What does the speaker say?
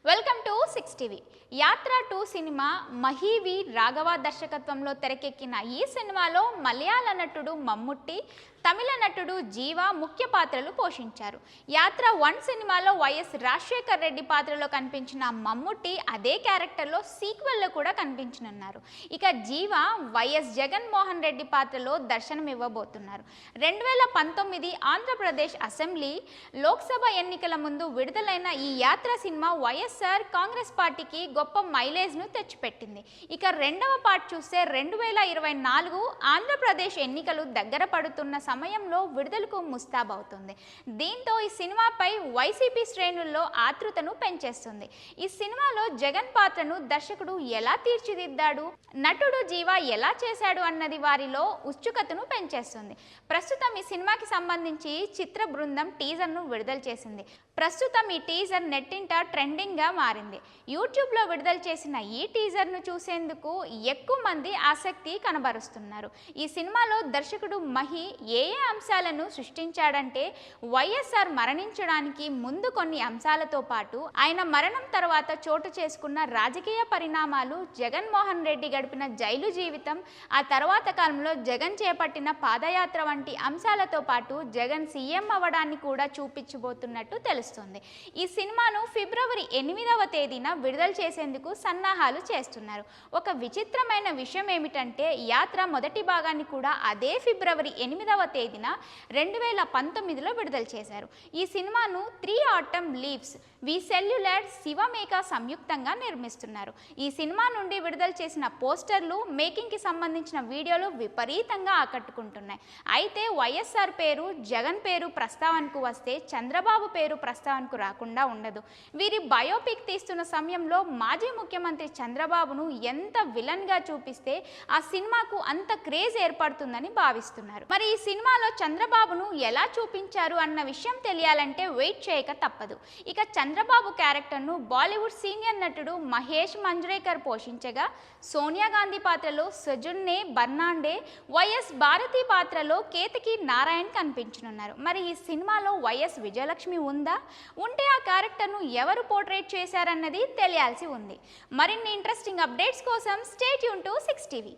Welcome to 6 TV. యాత్ర 2 cinema Mahi V Raghava దర్శకత్వంలో తెరకెక్కిన ఈ సినిమాలో మలయాళ నటుడు మమ్ముట్టి, తమిళ నటుడు జీవా ముఖ్య పాత్రలు పోషించారు. యాత్ర 1 సినిమాలో వైఎస్ రాజశేఖర్ రెడ్డి పాత్రలో కనిపించిన మమ్ముట్టి అదే క్యారెక్టర్లో సీక్వెల్లో కూడా కనిపించనున్నారు. ఇక జీవా వైఎస్ జగన్మోహన్ రెడ్డి పాత్రలో దర్శనమివ్వబోతున్నారు. 2019 ఆంధ్రప్రదేశ్ అసెంబ్లీ, లోక్సభ ఎన్నికల ముందు విడుదలైన ఈ యాత్ర సినిమా వైఎస్ఆర్ కాంగ్రెస్ పార్టీకి గొప్ప మైలేజ్ను తెచ్చిపెట్టింది. ఇక రెండవ పార్ట్ చూస్తే 2024 ఆంధ్రప్రదేశ్ ఎన్నికలు దగ్గర పడుతున్న సమయంలో విడుదలకు ముస్తాబవుతుంది. దీంతో ఈ సినిమాపై వైసీపీ శ్రేణుల్లో ఆతృతను పెంచేస్తుంది. ఈ సినిమాలో జగన్ పాత్రను దర్శకుడు ఎలా తీర్చిదిద్దాడు, నటుడు జీవా ఎలా చేశాడు అన్నది వారిలో ఉత్సుకతను పెంచేస్తుంది. ప్రస్తుతం ఈ సినిమాకి సంబంధించి చిత్ర బృందం టీజర్ను విడుదల చేసింది. ప్రస్తుతం ఈ టీజర్ నెట్టింట ట్రెండింగ్గా మారింది. యూట్యూబ్లో విడుదల చేసిన ఈ టీజర్ను చూసేందుకు ఎక్కువ మంది ఆసక్తి కనబరుస్తున్నారు. ఈ సినిమాలో దర్శకుడు మహి ఏ అంశాలను సృష్టించాడంటే, వైఎస్ఆర్ మరణించడానికి ముందు కొన్ని అంశాలతో పాటు ఆయన మరణం తర్వాత చోటు చేసుకున్న రాజకీయ పరిణామాలు, జగన్మోహన్ రెడ్డి గడిపిన జైలు జీవితం, ఆ తర్వాత కాలంలో జగన్ చేపట్టిన పాదయాత్ర వంటి అంశాలతో పాటు జగన్ సీఎం అవ్వడాన్ని కూడా చూపించబోతున్నట్టు తెలుస్తుంది. ఈ సినిమాను ఫిబ్రవరి 8వ తేదీన విడుదల చేసేందుకు సన్నాహాలు చేస్తున్నారు. ఒక విచిత్రమైన విషయం ఏమిటంటే, యాత్ర మొదటి భాగాన్ని కూడా అదే ఫిబ్రవరి 8వ తేదీన 2019లో విడుదల చేశారు. ఈ సినిమాను 3 ఆటమ్ లీవ్స్, వి సెల్యులార్, శివమేక సంయుక్తంగా నిర్మిస్తున్నారు. ఈ సినిమా నుండి విడుదల చేసిన పోస్టర్లు, మేకింగ్కి సంబంధించిన వీడియోలు విపరీతంగా ఆకట్టుకుంటున్నాయి. అయితే వైఎస్ఆర్ పేరు, జగన్ పేరు ప్రస్తావనకు వస్తే చంద్రబాబు పేరు ప్రస్తావనకు రాకుండా ఉండదు. వీరి బయోపిక్ తీస్తున్న సమయంలో మాజీ ముఖ్యమంత్రి చంద్రబాబును ఎంత విలన్గా చూపిస్తే ఆ సినిమాకు అంత క్రేజ్ ఏర్పడుతుందని భావిస్తున్నారు. మరి ఈ సినిమాలో చంద్రబాబును ఎలా చూపించారు అన్న విషయం తెలియాలంటే వెయిట్ చేయక తప్పదు. ఇక చంద్రబాబు క్యారెక్టర్ను బాలీవుడ్ సీనియర్ నటుడు మహేష్ మంజ్రేకర్ పోషించగా, సోనియా గాంధీ పాత్రలో సజున్నే బర్నాండే, వైఎస్ భారతి పాత్రలో కేతకి నారాయణ్ కనిపించనున్నారు. మరి ఈ సినిమాలో వైఎస్ విజయలక్ష్మి ఉందా? ఉంటే ఆ క్యారెక్టర్ను ఎవరు పోర్ట్రేట్ చేశారన్నది తెలియాల్సి ఉంది. మరిన్ని ఇంట్రెస్టింగ్ అప్డేట్స్ కోసం స్టే ట్యూన్ టు 6 టీవీ.